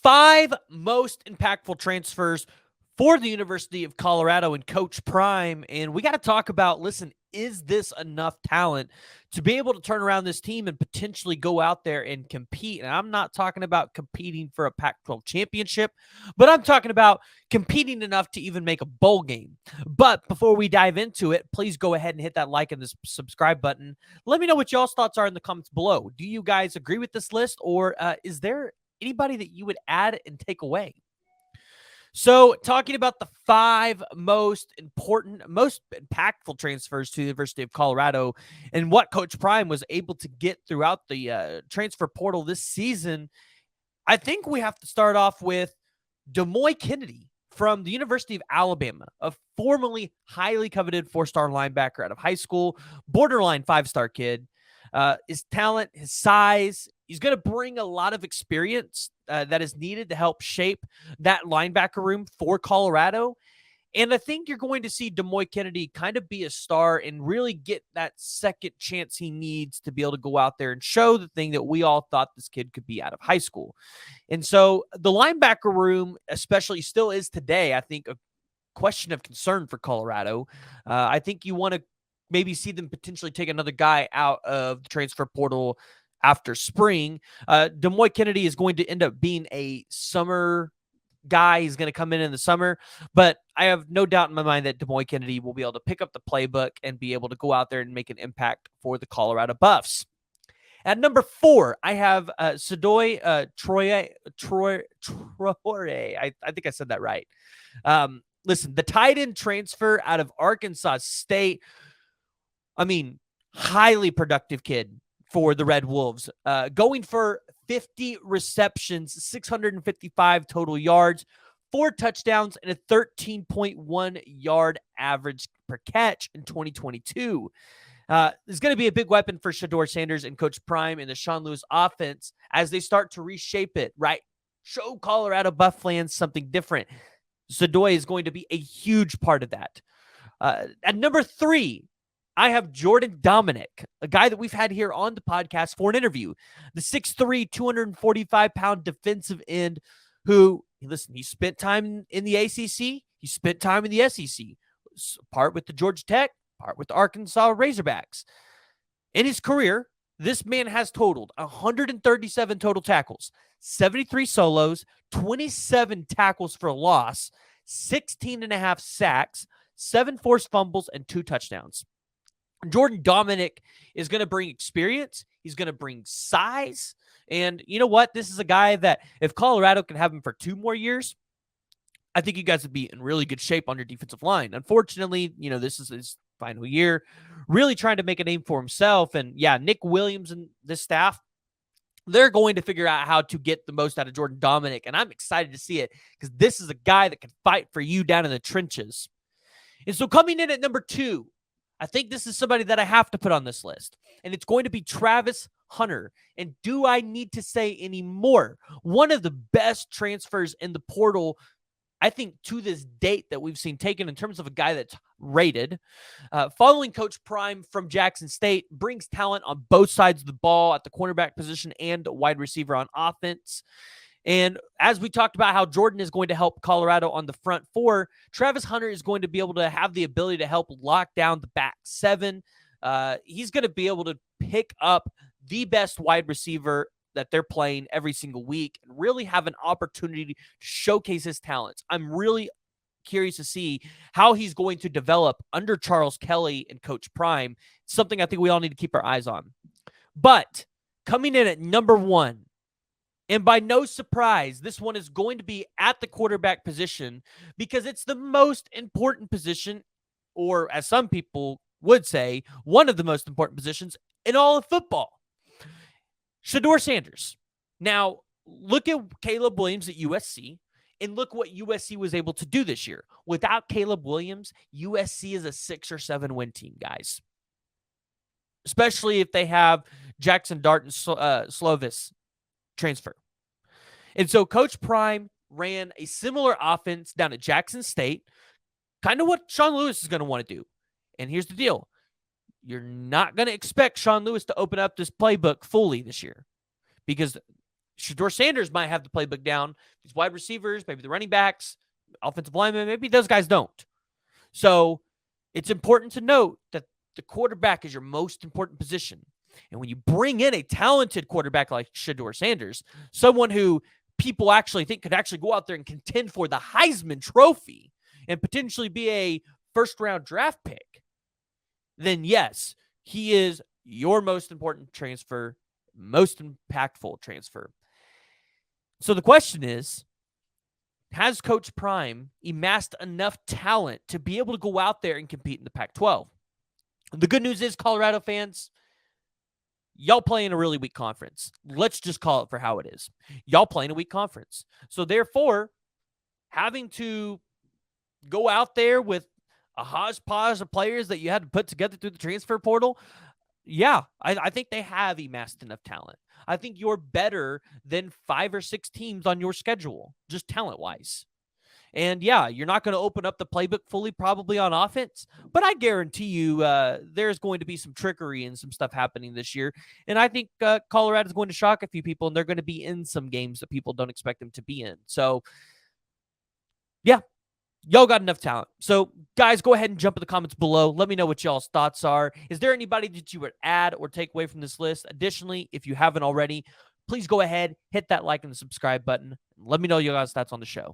5 most impactful transfers for the University of Colorado and Coach Prime. And we got to talk about, listen, is this enough talent to be able to turn around this team and potentially go out there and compete? And I'm not talking about competing for a Pac-12 championship, but I'm talking about competing enough to even make a bowl game. But before we dive into it, please go ahead and hit that like and this subscribe button. Let me know what y'all's thoughts are in the comments below. Do you guys agree with this list, or is there anybody that you would add and take away? So, talking about the 5 most important, most impactful transfers to the University of Colorado and what Coach Prime was able to get throughout the transfer portal this season, I think we have to start off with Demoy Kennedy from the University of Alabama, a formerly highly coveted 4-star linebacker out of high school, borderline 5-star kid. His talent, his size, he's going to bring a lot of experience that is needed to help shape that linebacker room for Colorado. And I think you're going to see Demoy Kennedy kind of be a star and really get that second chance he needs to be able to go out there and show the thing that we all thought this kid could be out of high school. And so the linebacker room, especially, still is today, I think, a question of concern for Colorado. I think you want to maybe see them potentially take another guy out of the transfer portal after spring. Demoy Kennedy is going to end up being a summer guy. He's going to come in the summer, but I have no doubt in my mind that Demoy Kennedy will be able to pick up the playbook and be able to go out there and make an impact for the Colorado Buffs. At number 4, I have Sadoy Troy. I think I said that right. Listen, the tight end transfer out of Arkansas State, I mean, highly productive kid for the Red Wolves, going for 50 receptions, 655 total yards, 4 touchdowns, and a 13.1 yard average per catch in 2022. Is going to be a big weapon for Deion Sanders and Coach Prime and the Sean Lewis offense as they start to reshape it, right? Show Colorado Buff fans something different. Sadoy is going to be a huge part of that. At number 3, I have Jordan Dominic, a guy that we've had here on the podcast for an interview. The 6'3", 245-pound defensive end who, listen, he spent time in the ACC. He spent time in the SEC, part with the Georgia Tech, part with the Arkansas Razorbacks. In his career, this man has totaled 137 total tackles, 73 solos, 27 tackles for a loss, 16.5 sacks, 7 forced fumbles, and 2 touchdowns. Jordan Dominic is going to bring experience. He's going to bring size. And you know what? This is a guy that if Colorado can have him for 2 more years, I think you guys would be in really good shape on your defensive line. Unfortunately, this is his final year, really trying to make a name for himself. And yeah, Nick Williams and this staff, they're going to figure out how to get the most out of Jordan Dominic. And I'm excited to see it because this is a guy that can fight for you down in the trenches. And so coming in at number 2, I think this is somebody that I have to put on this list, and it's going to be Travis Hunter. And do I need to say any more? One of the best transfers in the portal, I think, to this date that we've seen taken in terms of a guy that's rated. Following Coach Prime from Jackson State, brings talent on both sides of the ball at the cornerback position and wide receiver on offense. And as we talked about how Jordan is going to help Colorado on the front 4, Travis Hunter is going to be able to have the ability to help lock down the back 7. He's going to be able to pick up the best wide receiver that they're playing every single week and really have an opportunity to showcase his talents. I'm really curious to see how he's going to develop under Charles Kelly and Coach Prime. It's something I think we all need to keep our eyes on. But coming in at number 1, and by no surprise, this one is going to be at the quarterback position because it's the most important position, or as some people would say, one of the most important positions in all of football. Deion Sanders. Now, look at Caleb Williams at USC, and look what USC was able to do this year. Without Caleb Williams, USC is a 6 or 7 win team, guys. Especially if they have Jackson Dart and Slovis transfer. And so Coach Prime ran a similar offense down at Jackson State, kind of what Sean Lewis is going to want to do. And here's the deal. You're not going to expect Sean Lewis to open up this playbook fully this year because Shedeur Sanders might have the playbook down. These wide receivers, maybe the running backs, offensive linemen, maybe those guys don't. So it's important to note that the quarterback is your most important position. And when you bring in a talented quarterback like Shedeur Sanders, someone who people actually think could actually go out there and contend for the Heisman Trophy and potentially be a first-round draft pick, then yes, he is your most important transfer, most impactful transfer. So the question is, has Coach Prime amassed enough talent to be able to go out there and compete in the Pac-12? The good news is, Colorado fans, y'all play in a really weak conference. Let's just call it for how it is. Y'all play in a weak conference. So therefore, having to go out there with a hodgepodge of players that you had to put together through the transfer portal, yeah, I think they have amassed enough talent. I think you're better than 5 or 6 teams on your schedule, just talent-wise. And yeah, you're not going to open up the playbook fully probably on offense, but I guarantee you there's going to be some trickery and some stuff happening this year. And I think Colorado's going to shock a few people, and they're going to be in some games that people don't expect them to be in. So yeah, y'all got enough talent. So, guys, go ahead and jump in the comments below. Let me know what y'all's thoughts are. Is there anybody that you would add or take away from this list? Additionally, if you haven't already, please go ahead, hit that like and the subscribe button. Let me know your guys' thoughts on the show.